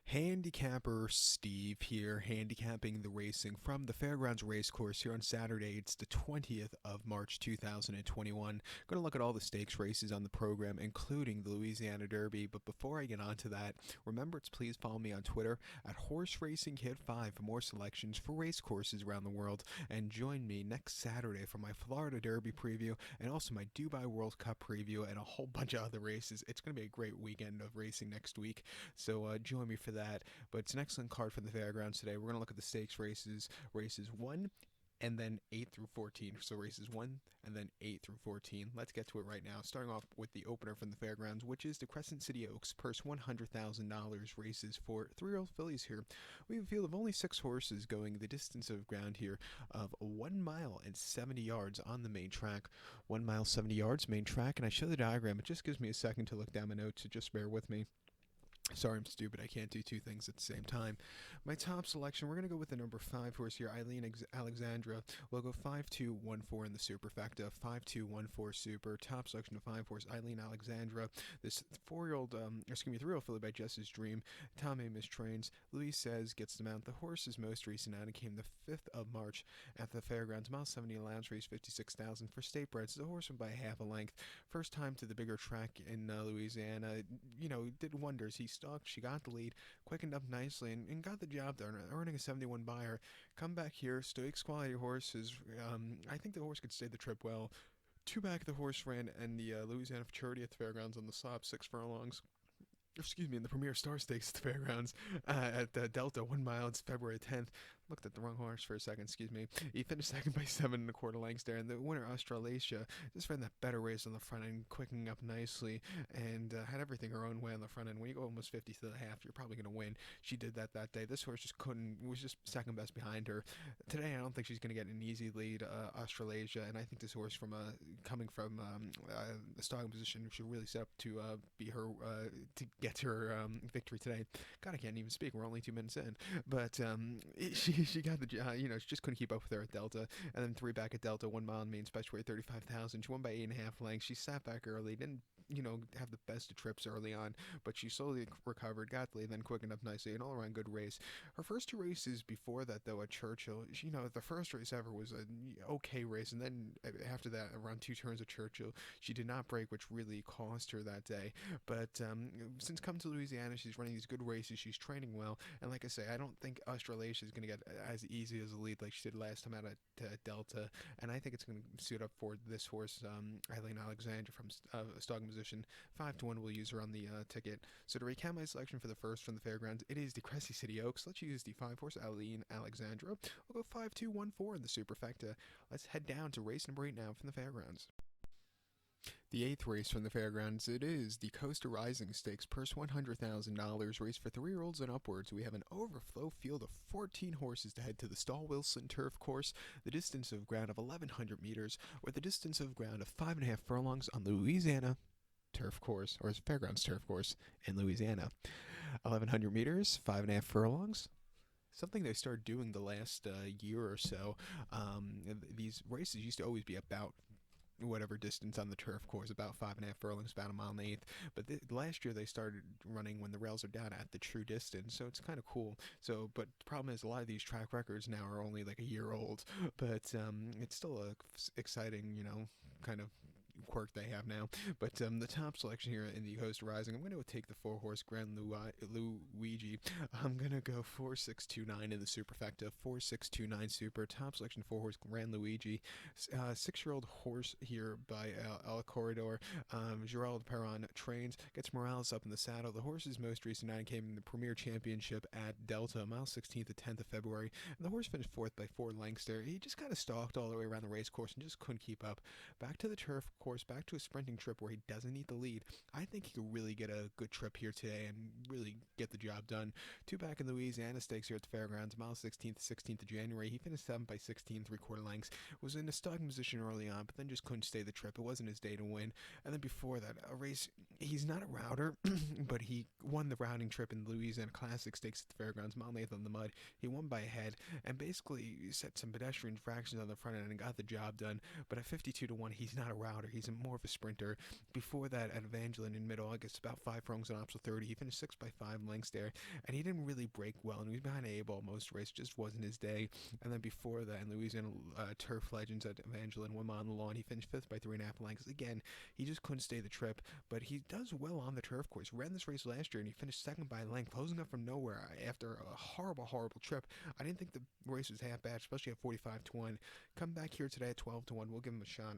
Handicapper Steve here, handicapping the racing from the Fairgrounds Racecourse here on Saturday. It's the 20th of March 2021. Going to look at all the stakes races on the program, including the Louisiana Derby. But before I get on to that, remember to please follow me on Twitter at Horse Racing Kid 5 for more selections for race courses around the world. And join me next Saturday for my Florida Derby preview and also my Dubai World Cup preview and a whole bunch of other races. It's going to be a great weekend of racing next week. So join me for that. But it's an excellent card for the Fairgrounds today. We're going to look at the stakes races 1 and then 8 through 14. So races 1 and then 8 through 14. Let's get to it right now. Starting off with the opener from the Fairgrounds, which is the Crescent City Oaks, purse $100,000 races for 3-year-old fillies here. We have a field of only 6 horses going the distance of ground here of 1 mile and 70 yards on the main track. 1 mile, 70 yards, main track, and I show the diagram. It just gives me a second to look down my notes, so just bear with me. Sorry, I'm stupid. I can't do two things at the same time. My top selection, we're going to go with the number 5 horse here, Eileen Alexander. We'll go 5-2-1-4 in the superfecta, 5-2-1-4 super. Top selection of 5 horse, Eileen Alexandra. This 3-year-old filly by Jess's Dream. Tom mistrains. Louis says gets the mount. The horse's most recent outing came the 5th of March at the Fairgrounds. Mile 70 allowance race, 56,000 for state breds. The horse went by half a length. First time to the bigger track in Louisiana. Did wonders. He stalked, she got the lead, quickened up nicely, and got the job done, earning a 71 buyer. Come back here, Stoics quality horses. I think the horse could stay the trip well. 2 back the horse ran, and the Louisiana Futurity at the Fairgrounds on the slop, 6 furlongs. In the Premier Star Stakes at the Fairgrounds at Delta, 1 mile. It's February 10th. Looked at the wrong horse for a second, He finished second by 7 1/4 lengths there, and the winner, Australasia, just ran that better race on the front end, quickening up nicely, and had everything her own way on the front end. When you go almost 50 to the half, you're probably going to win. She did that day. This horse was just second best behind her. Today, I don't think she's going to get an easy lead, Australasia, and I think this horse coming from the starting position should really set up to be her, to get her victory today. God, I can't even speak. We're only 2 minutes in, but she got the she just couldn't keep up with her at Delta, and then 3 back at Delta, 1 mile in main special weight, 35,000. She won by 8.5 lengths. She sat back early, didn't have the best of trips early on, but she slowly recovered, got the lead, then quickened up nicely. An all-around good race. Her first 2 races before that, though, at Churchill, the first race ever was an okay race, and then after that, around 2 turns at Churchill, she did not break, which really cost her that day. But since coming to Louisiana, she's running these good races. She's training well, and like I say, I don't think Australasia is going to get as easy as a lead like she did last time out at Delta, and I think it's going to suit up for this horse, Eileen Alexander from starting position. 5-1 will use her on the ticket. So to recap my selection for the first from the Fairgrounds, it is the Crescent City Oaks. Let's use the 5 horse Eileen Alexandra. We'll go 5-2-1-4 in the superfecta. Let's head down to race number 8 now from the Fairgrounds. The 8th race from the Fairgrounds, it is the Costa Rising Stakes, purse $100,000, race for 3-year-olds and upwards. We have an overflow field of 14 horses to head to the Stall Wilson turf course, the distance of ground of 1,100 meters, or the distance of ground of 5.5 furlongs on the Louisiana turf course, or Fairgrounds turf course in Louisiana. 1,100 meters, 5.5 furlongs. Something they started doing the last year or so. These races used to always be about whatever distance on the turf course, about 5.5 furlongs, about 1.125 miles. But last year they started running when the rails are down at the true distance, so it's kind of cool. But the problem is a lot of these track records now are only like a year old, but it's still a exciting, kind of quirk they have now. But the top selection here in the Costa Rising, I'm going to take the 4 horse Grand Luigi. I'm going to go 4-6-2-9 in the superfecta, 4-6-2-9 super. Top selection 4 horse Grand Luigi. 6-year-old horse here by El Corredor. Gerald Perron trains, gets Morales up in the saddle. The horse's most recent outing came in the Premier Championship at Delta, mile 16th to 10th of February. And the horse finished 4th by 4 lengths there. He just kind of stalked all the way around the race course and just couldn't keep up. Back to the turf course, back to a sprinting trip where he doesn't need the lead. I think he could really get a good trip here today and really get the job done. 2 back in the Louisiana Stakes here at the Fairgrounds, mile 16th to 16th of January. He finished 7th by 16, 3/4 lengths. Was in a starting position early on, but then just couldn't stay the trip. It wasn't his day to win. And then before that, a race He's not a router, but he won the routing trip in the Louisiana Classic Stakes at the Fairgrounds, mile and 8th on the mud. He won by a head and basically set some pedestrian fractions on the front end and got the job done. But at 52 to 1, he's not a router. He's more of a sprinter. Before that, at Evangeline in mid-August, about 5 furlongs on optional 30, he finished 6 by 5 lengths there, and he didn't really break well, and he was behind A-ball most race, just wasn't his day. And then before that, in Louisiana Turf Legends at Evangeline, 1 mile on the lawn, he finished 5th by 3.5 lengths. Again, he just couldn't stay the trip, but he does well on the turf course. Ran this race last year, and he finished 2nd by a length, closing up from nowhere after a horrible, horrible trip. I didn't think the race was half bad, especially at 45 to 1. Come back here today at 12 to 1. We'll give him a shot.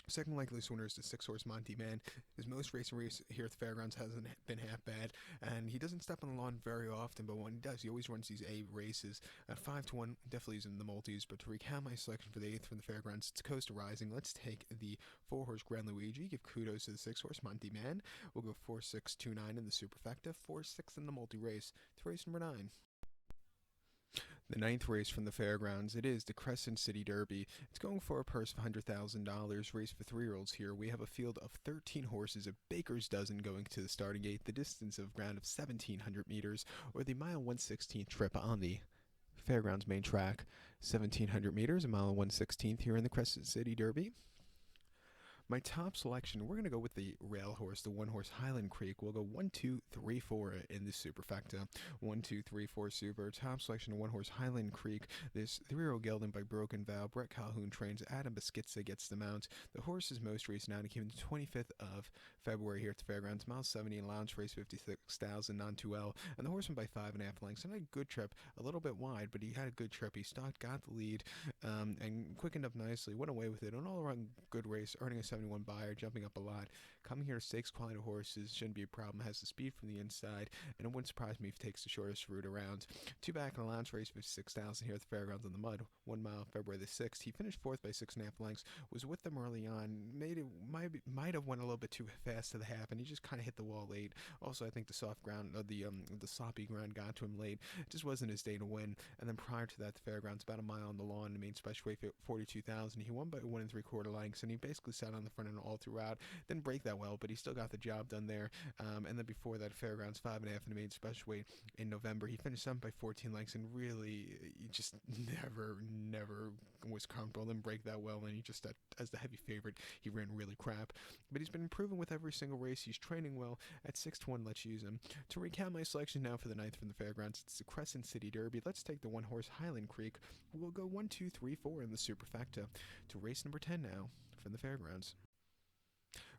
Second likeliest winner is the 6-horse Monty Man. His most recent race here at the Fairgrounds hasn't been half bad, and he doesn't step on the lawn very often, but when he does, he always runs these A races. At 5 to 1, definitely using the multis, but to recount my selection for the 8th from the Fairgrounds, it's Costa Rising. Let's take the 4-horse Grand Luigi, give kudos to the 6-horse Monty Man. We'll go 4, 6, 2, 9 in the superfecta, 4, 6 in the multi-race. To race number 9. The 9th race from the Fairgrounds, it is the Crescent City Derby. It's going for a purse of $100,000, race for 3-year-olds here. We have a field of 13 horses, a baker's dozen going to the starting gate, the distance of ground of 1,700 meters, or the mile 1/16th trip on the Fairgrounds main track. 1,700 meters, a mile 1/16th here in the Crescent City Derby. My top selection, we're going to go with the rail horse, the 1-horse Highland Creek. We'll go 1, 2, 3, 4 in the superfecta. 1, 2, 3, 4 super. Top selection, 1-horse Highland Creek. This 3-year-old gelding by Broken Vow. Brett Calhoun trains. Adam Beschitza gets the mount. The horse is most recent out. He came in the 25th of February here at the Fairgrounds. Mile 70 and lounge race 56,000 non-2L. And the horse went by 5.5 lengths. And had a good trip, a little bit wide, but he had a good trip. He stalked, got the lead, and quickened up nicely. Went away with it. An all-around good race, earning a 71 buyer, jumping up a lot. Coming here to stakes quality horses shouldn't be a problem. Has the speed from the inside, and it wouldn't surprise me if he takes the shortest route around. 2 back in a lounge race, 56,000 here at the Fairgrounds on the mud. 1 mile, February the 6th. He finished 4th by 6.5 lengths. Was with them early on. Might have went a little bit too fast to the half, and he just kind of hit the wall late. Also, I think the soft ground, the sloppy ground got to him late. It just wasn't his day to win. And then prior to that, the Fairgrounds about a mile on the lawn, the main special weight 42,000. He won by 1 3/4 lengths, and he basically sat on the front end all throughout. Didn't break that well, but he still got the job done there. And then before that, Fairgrounds 5.5 in the main special weight in November. He finished 7 by 14 lengths, and really, he just never was comfortable. Didn't break that well, and he just, as the heavy favorite, he ran really crap. But he's been improving with every single race. He's training well. At 6 to 1, let's use him. To recount my selection now for the 9th from the Fairgrounds, it's the Crescent City Derby. Let's take the 1-horse Highland Creek. We'll go 1, 2, 3, 4 in the superfecta. To race number 10 now from the Fairgrounds.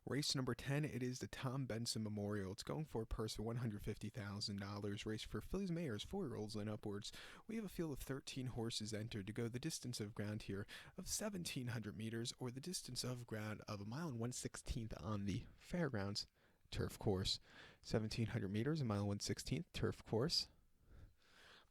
Race number 10, it is the Tom Benson Memorial. It's going for a purse of $150,000. Race for Phillies mayors, 4-year-olds and upwards. We have a field of 13 horses entered to go the distance of ground here of 1,700 meters, or the distance of ground of a mile and 1/16th on the Fairgrounds turf course. 1,700 meters, a mile and 1/16th turf course.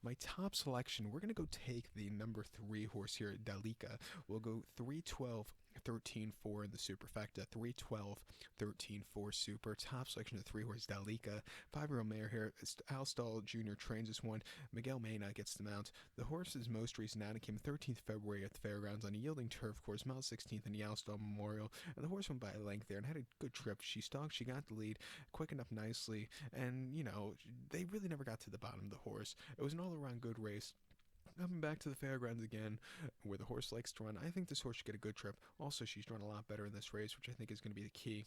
My top selection, we're going to go take the number 3 horse here at Dalika. We'll go 3, 12, 13, 4 in the superfecta. 3, 12, 13, 4 super. Top selection of 3 horse Dalika. 5-year-old mare here. Al Stahl Jr. trains this one. Miguel Mena gets the mount. The horse's most recent outing came 13th February at the Fairgrounds on a yielding turf course, mile 16th in the Al Stahl Memorial. And the horse went by a length there and had a good trip. She stalked, she got the lead, quickened up nicely, and, they really never got to the bottom of the horse. It was an all-around good race. Coming back to the Fairgrounds again, where the horse likes to run, I think this horse should get a good trip. Also, she's run a lot better in this race, which I think is going to be the key.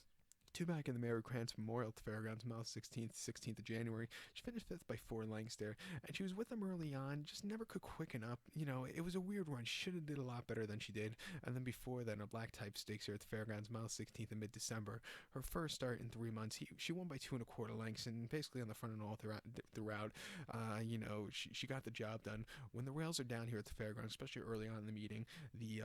2 back in the Mary Krantz Memorial at the Fairgrounds, mile 16th of January. She finished 5th by 4 lengths there, and she was with them early on, just never could quicken up. It was a weird run. She should have did a lot better than she did. And then before that, in a black type stakes here at the Fairgrounds, mile 16th in mid-December. Her first start in 3 months, she won by 2 1/4 lengths, and basically on the front and all throughout. She got the job done. When the rails are down here at the Fairgrounds, especially early on in the meeting, the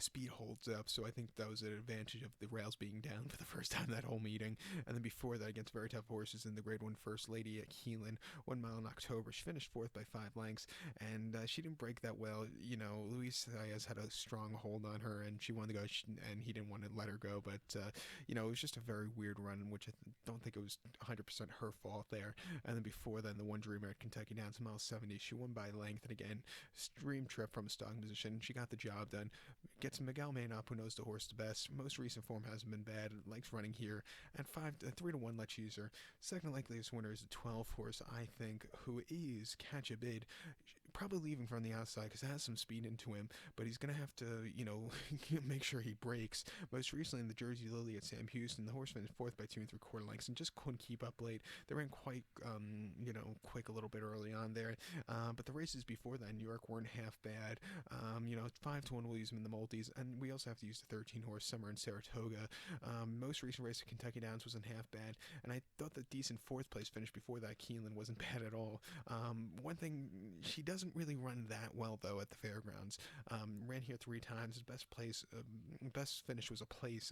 speed holds up, so I think that was an advantage of the rails being down for the first time that whole meeting. And then before that, against very tough horses in the Grade 1 First Lady at Keelan, 1 mile in October. She finished 4th by 5 lengths, and she didn't break that well. Luis Saez had a strong hold on her, and she wanted to go, and he didn't want to let her go, but, it was just a very weird run, in which I don't think it was 100% her fault there. And then before then, the One Dreamer at Kentucky down to mile 70, she won by length, and again, stream trip from a stalking position. She got the job done. gets Miguel Main up, who knows the horse the best. Most recent form hasn't been bad. Likes running here. And 3-1 Let's User. Second likeliest winner is the 12 horse, I think, who is Catch a Bid. Probably leaving from the outside because it has some speed into him, but he's going to have to, make sure he breaks. Most recently in the Jersey Lily at Sam Houston, the horse finished fourth by 2 3/4 lengths and just couldn't keep up late. They ran quite, quick a little bit early on there, but the races before that in New York weren't half bad. 5-1 we'll use him in the multis, and we also have to use the 13 horse Summer in Saratoga. Most recent race at Kentucky Downs wasn't half bad, and I thought the decent fourth place finish before that Keeneland wasn't bad at all. One thing, she doesn't really run that well though at the fairgrounds. Ran here 3 times. His best finish was a place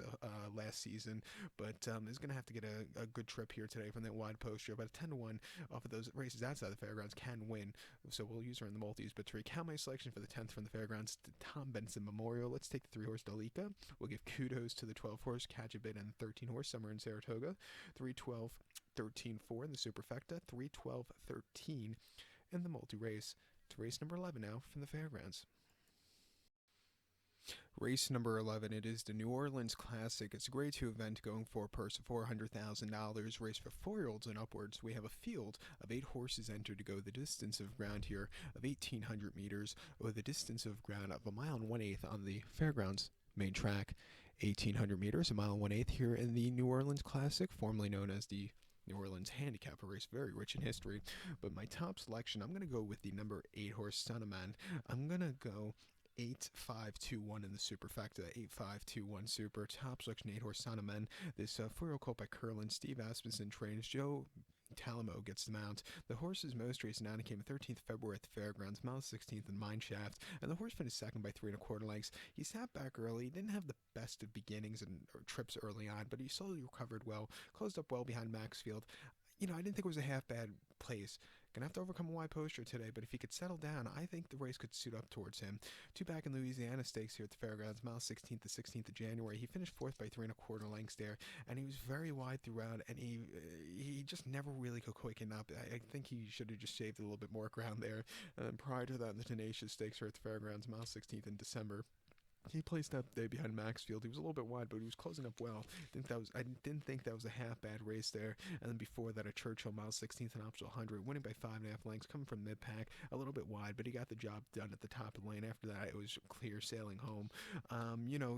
last season, but is going to have to get a good trip here today from that wide poster. But a 10-1 off of those races outside the fairgrounds can win, so we'll use her in the multis. But to recount my selection for the 10th from the fairgrounds, Tom Benson Memorial. Let's take the 3 horse Dalika. We'll give kudos to the 12 horse Catch a Bid and the 13 horse Summer in Saratoga. 3-12, 13-4 in the superfecta. 3-12, 13 in the multi race. To race number 11 now from the fairgrounds. Race number 11, it is the New Orleans Classic. It's a Grade 2 event going for a purse of $400,000, race for 4-year-olds and upwards. We have a field of 8 horses entered to go the distance of ground here of 1,800 meters, with a distance of ground of 1 mile and 1/8 on the fairgrounds main track. 1,800 meters, 1 mile and 1/8 here in the New Orleans Classic, formerly known as the New Orleans Handicap, a race very rich in history. But my top selection, I'm going to go with the number 8 horse Son of Man. I'm going to go 8-5-2-1 in the superfecta. 8-5-2-1 super. Top selection 8 horse Son of Man. This 4-year-old colt by Curlin. Steve Asmussen trains. Joe Talmo gets the mount. The horse's most recent outing came 13th February at the fairgrounds, mile 16th in Mineshaft, and the horse finished second by 3 1/4 lengths. He sat back early, didn't have the best of beginnings and trips early on, but he slowly recovered well, closed up well behind Maxfield. I didn't think it was a half bad place. Gonna have to overcome a wide poster today, but if he could settle down, I think the race could suit up towards him. 2 back in Louisiana stakes here at the fairgrounds, mile 16th to 16th of January. He finished fourth by 3 1/4 lengths there, and he was very wide throughout, and he just never really could quicken up. I think he should have just shaved a little bit more ground there. Prior to that, in the Tenacious stakes here at the fairgrounds, mile 16th in December, he placed up there behind Maxfield. He was a little bit wide, but he was closing up well. I didn't think that was a half bad race there. And then before that, at Churchill, mile 16th and optional 100, winning by 5.5 lengths, coming from mid pack, a little bit wide, but he got the job done at the top of the lane. After that, it was clear sailing home.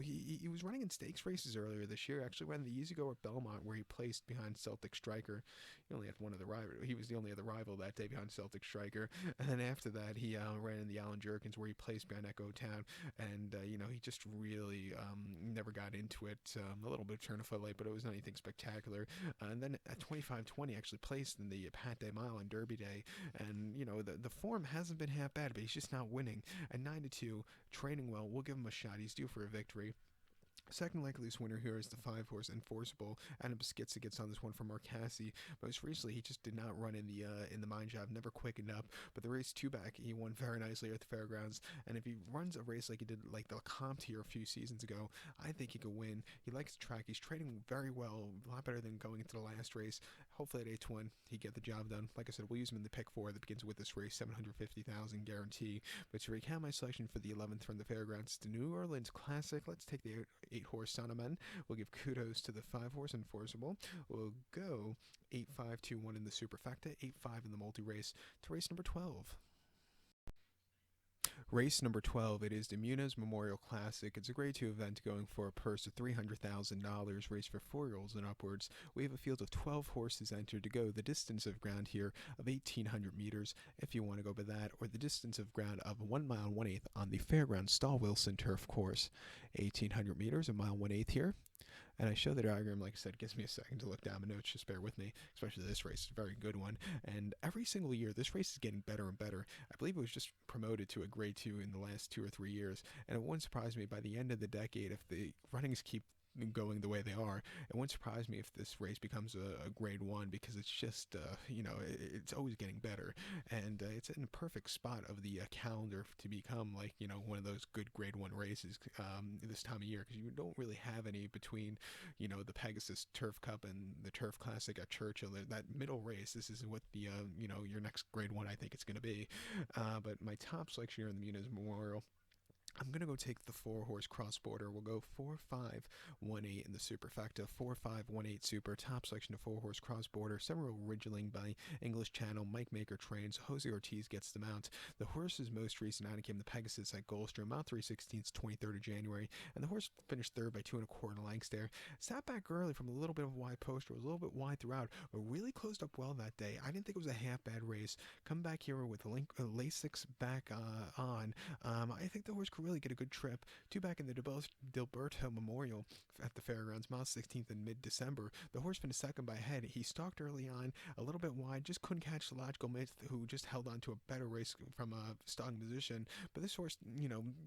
He was running in stakes races earlier this year. Actually, ran the Easy Go at Belmont, where he placed behind Celtic Striker. He only had one other rival. He was the only other rival that day behind Celtic Striker. And then after that, he ran in the Allen Jerkins, where he placed behind Echo Town. And he just really never got into it. A little bit of turn of foot late, but it was not anything spectacular. And then at 25-20, actually placed in the Pat Day Mile on Derby Day. And the form hasn't been half bad, but he's just not winning. At 9-2, training well. We'll give him a shot. He's due for a victory. Second likeliest winner here is the 5 horse Enforceable. Adam Beschizza gets on this one from Marcassi. Most recently, he just did not run in the mine job, never quickened up. But the race 2 back, he won very nicely at the fairgrounds. And if he runs a race like he did, like the Comte here a few seasons ago, I think he could win. He likes the track. He's training very well, a lot better than going into the last race. Hopefully at 8-1, he get the job done. Like I said, we'll use him in the pick 4 that begins with this race, $750,000 guarantee. But to recount my selection for the 11th from the fairgrounds, the New Orleans Classic. Let's take the 8 horse Son of Man. We'll give kudos to the 5 horse Enforceable. We'll go 8-5-2-1 in the superfecta, 8-5 in the multi-race to race number 12. Race number 12, it is the Muniz Memorial Classic. It's a Grade 2 event going for a purse of $300,000, race for 4-year-olds and upwards. We have a field of 12 horses entered to go the distance of ground here of 1,800 meters, if you want to go by that, or the distance of ground of 1 mile and 1/8 on the Fairgrounds Stall Wilson turf course. 1,800 meters, 1 mile 1/8 here. And I show the diagram, like I said, it gives me a second to look down my notes, just bear with me, especially this race. It's a very good one. And every single year, this race is getting better and better. I believe it was just promoted to a Grade 2 in the last 2 or 3 years. And it wouldn't surprise me by the end of the decade, if the runnings keep going the way they are, it wouldn't surprise me if this race becomes a Grade 1, because it's just, it's always getting better. And it's in a perfect spot of the calendar to become like, one of those good Grade 1 races this time of year, because you don't really have any between, the Pegasus Turf Cup and the Turf Classic at Churchill. That middle race, this is what the, your next Grade 1 I think it's going to be. But my top selection here in the Muniz Memorial, I'm going to go take the 4-horse cross border. We'll go 4-5-1-8 in the superfecta. 4-5-1-8 super. Top selection of 4-horse cross border. Several Ridgeling by English Channel. Mike Maker trains. Jose Ortiz gets the mount. The horse's most recent outing came the Pegasus at Goldstrom. Mount 3/16, 23rd of January. And the horse finished third by 2¼ lengths there. Sat back early from a little bit of a wide poster. Was a little bit wide throughout, but really closed up well that day. I didn't think it was a half bad race. Come back here with Lasix back on. I think the horse could really get a good trip. Two back in the Dilberto Memorial at the Fairgrounds, mile 16th in mid-December. The horse finished second by a head. He stalked early on, a little bit wide, just couldn't catch the Logical Myth, who just held on to a better race from a stalking position. But this horse,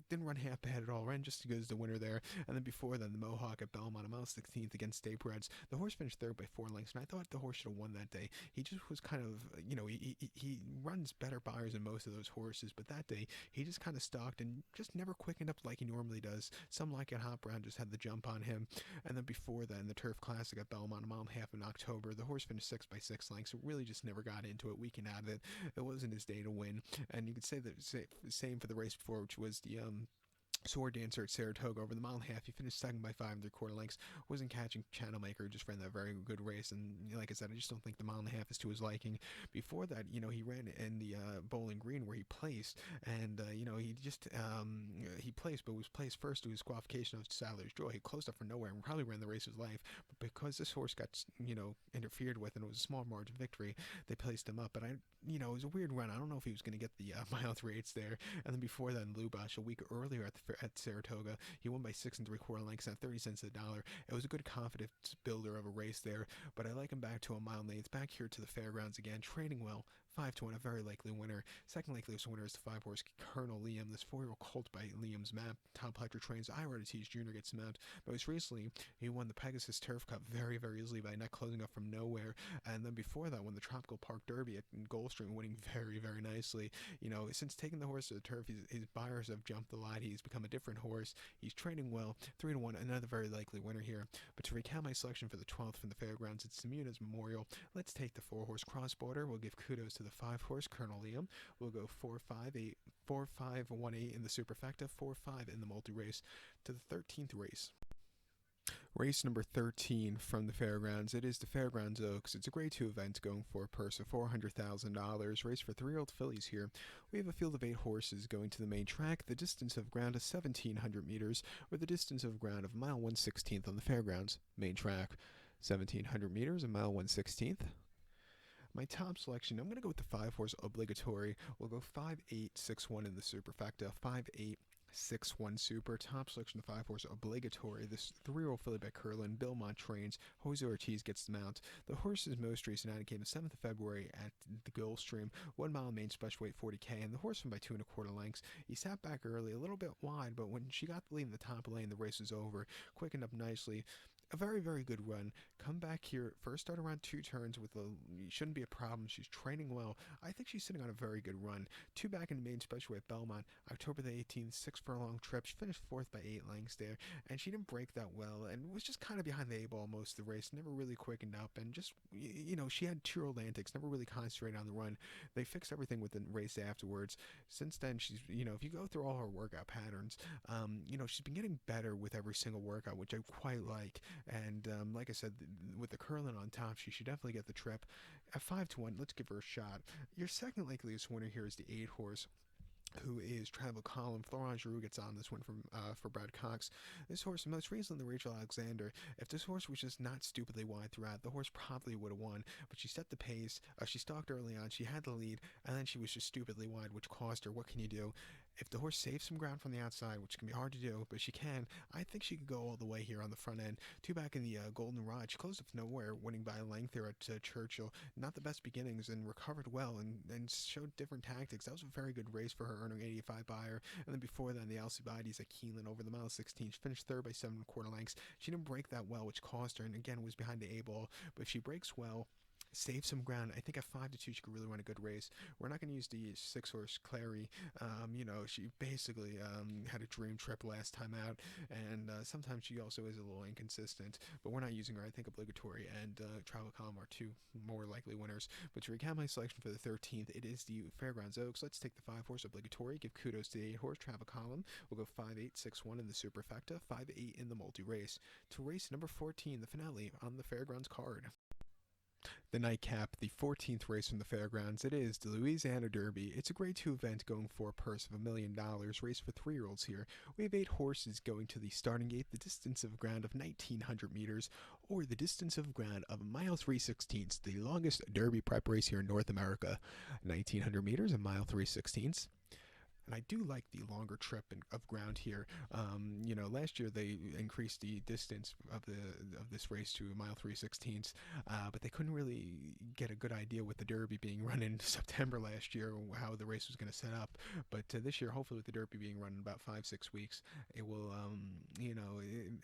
didn't run half bad at all. Ran just as good as the winner there. And then before then, the Mohawk at Belmont, a mile 16th against Stapereds. The horse finished third by 4 lengths, and I thought the horse should have won that day. He just was kind of, he runs better buyers than most of those horses, but that day he just kind of stalked and just never quickened up like he normally does. Some like it, Hop Brown just had the jump on him. And then before then, the Turf Classic at Belmont, a mile and a half in October, the horse finished 6 by 6 lengths. So really just never got into it, weekend out of it. It wasn't his day to win. And you could say the same for the race before, which was the Sword Dancer at Saratoga. Over the mile and a half, he finished second by 5 3/4 lengths. Wasn't catching Channel Maker, just ran that very good race. And like I said, I just don't think the mile and a half is to his liking. Before that, he ran in the Bowling Green where he placed, and he just he placed, but was placed first to his qualification of Sadler's Joy. He closed up for nowhere and probably ran the race of his life. But because this horse got interfered with and it was a small margin victory, they placed him up. But it was a weird run. I don't know if he was going to get the mile 3/8 there. And then before that, Lubash, a week earlier at Saratoga, he won by 6 3/4 lengths at 30 cents a dollar. It was a good confidence builder of a race there, but I like him back to a mile and 8. Back here to the Fairgrounds again, training well. 5-1, a very likely winner. Second likeliest winner is the 5-horse Colonel Liam. This 4-year-old colt by Liam's map. Tom Pletcher trains. Ortiz Jr. gets him out. Most recently, he won the Pegasus Turf Cup very, very easily by net closing up from nowhere. And then before that, won the Tropical Park Derby at Goldstream, winning very, very nicely. Since taking the horse to the turf, his buyers have jumped the line. He's become a different horse. He's training well. 3-1, another very likely winner here. But to recount my selection for the 12th from the Fairgrounds, it's the Muniz Memorial. Let's take the 4-horse cross border. We'll give kudos to the 5-horse Colonel Liam. We'll go 4-5-1-8 in the superfecta, 4-5 in the multi-race to the 13th race. Race number 13 from the Fairgrounds. It is the Fairgrounds Oaks. It's a grade 2 event going for a purse of $400,000. Race for 3-year-old fillies here. We have a field of 8 horses going to the main track. The distance of ground is 1,700 meters, or the distance of ground of mile 1/16 on the Fairgrounds main track. 1,700 meters, a mile 1/16. My top selection, I'm going to go with the 5-horse obligatory. We'll go 5-8-6-1 in the superfecta, 5-8-6-1 super. Top selection, the 5-horse obligatory. This 3-year-old filly by Curlin. Belmont trains. Jose Ortiz gets the mount. The horse's most recent outing came the 7th of February at the Gulfstream. 1 mile main special weight 40K, and the horse won by 2¼ lengths. He sat back early, a little bit wide, but when she got the lead in the top lane, the race was over. Quickened up nicely. A very, very good run. Come back here. First start around 2 turns with shouldn't be a problem. She's training well. I think she's sitting on a very good run. 2 back in the main special at Belmont, October the 18th, 6 furlong trip. She finished 4th by 8 lengths there, and she didn't break that well, and was just kind of behind the 8-ball most of the race. Never really quickened up, and just, she had 2-year-old antics. Never really concentrated on the run. They fixed everything with the race afterwards. Since then, she's, if you go through all her workout patterns, she's been getting better with every single workout, which I quite like. And like I said, with the Curlin on top, she should definitely get the trip. At 5-1, let's give her a shot. Your second likeliest winner here is the 8-horse, who is Travel Column. Florent Giroux gets on this one for Brad Cox. This horse, most recently, the Rachel Alexander. If this horse was just not stupidly wide throughout, the horse probably would have won. But she set the pace. She stalked early on. She had the lead, and then she was just stupidly wide, which cost her. What can you do? If the horse saves some ground from the outside, which can be hard to do, but she can, I think she could go all the way here on the front end. 2 back in the Golden Rod. She closed up nowhere, winning by a length there at Churchill. Not the best beginnings, and recovered well and showed different tactics. That was a very good race for her, earning 85 buyer. And then before that, the Alcibiades at Keeneland over the mile 16. She finished 3rd by 7¼ lengths. She didn't break that well, which cost her, and again was behind the 8-ball. But if she breaks well, save some ground. I think at 5-2 she could really run a good race. We're not going to use the 6 horse Clary. She basically had a dream trip last time out, and sometimes she also is a little inconsistent. But we're not using her. I think Obligatory and Travel Column are two more likely winners. But to recap my selection for the 13th, it is the Fairgrounds Oaks. Let's take the 5 horse Obligatory. Give kudos to the 8 horse Travel Column. We'll go 5-8-6-1 in the superfecta, 5-8 in the multi race. To race number 14, the finale on the Fairgrounds card. The nightcap, the 14th race from the fairgrounds. It is the Louisiana Derby. It's a grade 2 event going for a purse of $1,000,000, race for 3-year-olds here. We have 8 horses going to the starting gate, the distance of ground of 1,900 meters, or the distance of ground of 1 mile 3/16, the longest Derby prep race here in North America. 1,900 meters, 1 mile 3/16. And I do like the longer trip of ground here. Last year they increased the distance of this race to 1 mile 3/16, but they couldn't really get a good idea with the Derby being run in September last year, how the race was going to set up. But this year, hopefully with the Derby being run in about 5-6 weeks, it will,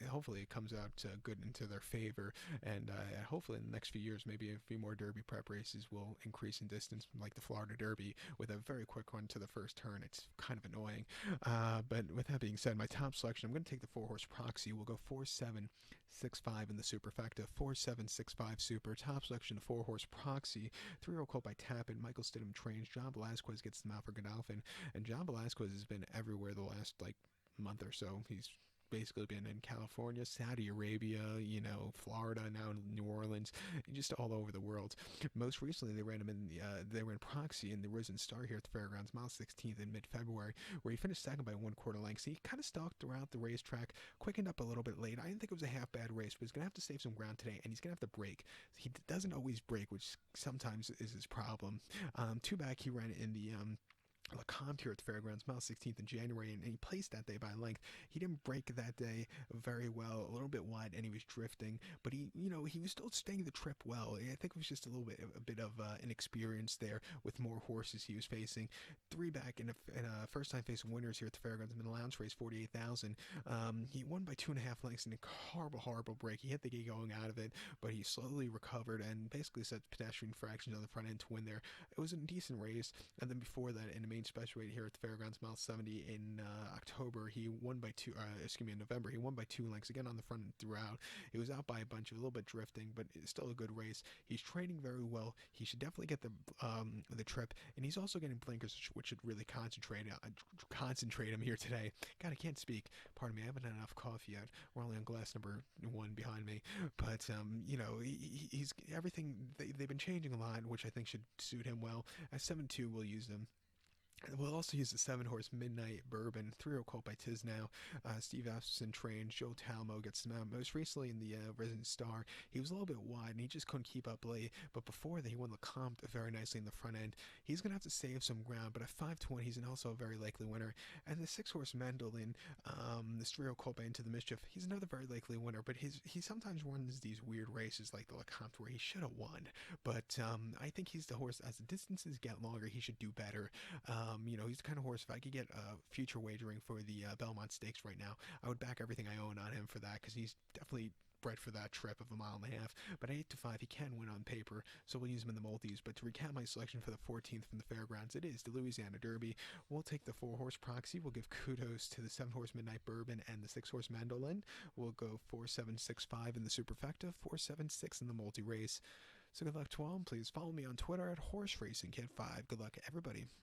hopefully it comes out good into their favor. And hopefully in the next few years, maybe a few more Derby prep races will increase in distance, like the Florida Derby, with a very quick run to the first turn. It's kind of annoying. But with that being said, my top selection, I'm going to take the 4 horse Proxy. We'll go 4-7-6-5 in the superfecta, 4-7-6-5 super. Top selection, the 4 horse Proxy. 3-year-old colt by Tappan. Michael Stidham trains. John Velasquez gets them out for Godolphin. And John Velasquez has been everywhere the last month or so. He's basically been in California, Saudi Arabia, Florida, now in New Orleans, just all over the world. Most recently, they ran him they ran Proxy in the Risen Star here at the Fairgrounds, mile 16th in mid-February, where he finished second by 1/4 length. So he kind of stalked throughout the racetrack, quickened up a little bit late. I didn't think it was a half bad race, but he's gonna have to save some ground today, and he's gonna have to break. He doesn't always break, which sometimes is his problem. Two back, he ran in the LeCompte here at the Fairgrounds, mile 16th in January, and he placed that day by length. He didn't break that day very well, a little bit wide, and he was drifting, but he was still staying the trip well. I think it was just a bit of inexperience there with more horses he was facing. 3 back in a first time facing winners here at the Fairgrounds in the allowance race, 48,000. He won by 2.5 lengths in a horrible break. He hit the gate going out of it, but he slowly recovered and basically set pedestrian fractions on the front end to win there. It was a decent race, and then before that, in the main special weight here at the Fairgrounds, mile 70 in October, he won by in November, he won by 2 lengths, again on the front and throughout. He was out by a bunch, a little bit drifting, but it's still a good race. He's training very well. He should definitely get the trip, and he's also getting blinkers, which should really concentrate him here today. God, I can't speak. Pardon me, I haven't had enough coffee yet. We're only on glass number 1 behind me, but he's everything. They've been changing a lot, which I think should suit him well. At 7-2, we'll use them. We'll also use the 7 horse Midnight Bourbon, 3-year-old colt by Tisnow. Steve Asmussen trains. Joe Talmo gets them out. Most recently in the Resident Star, he was a little bit wide and he just couldn't keep up late. But before that, he won LeCompte very nicely in the front end. He's going to have to save some ground, but at 5-20, he's also a very likely winner. And the 6-horse Mandolin, this 3-year-old colt by Into the Mischief, he's another very likely winner, but he sometimes runs these weird races like the LeCompte where he should have won. But I think he's the horse, as the distances get longer, he should do better. He's the kind of horse, if I could get future wagering for the Belmont Stakes right now, I would back everything I own on him for that, because he's definitely bred for that trip of 1.5 miles. But at 8-5, he can win on paper, so we'll use him in the multis. But to recap my selection for the 14th from the Fairgrounds, it is the Louisiana Derby. We'll take the 4-horse Proxy. We'll give kudos to the 7-horse Midnight Bourbon and the 6-horse Mandolin. We'll go 4-7-6-5 in the Superfecta, 4-7-6 in the multi-race. So good luck to all. Please follow me on Twitter at HorseRacingKid5. Good luck, everybody.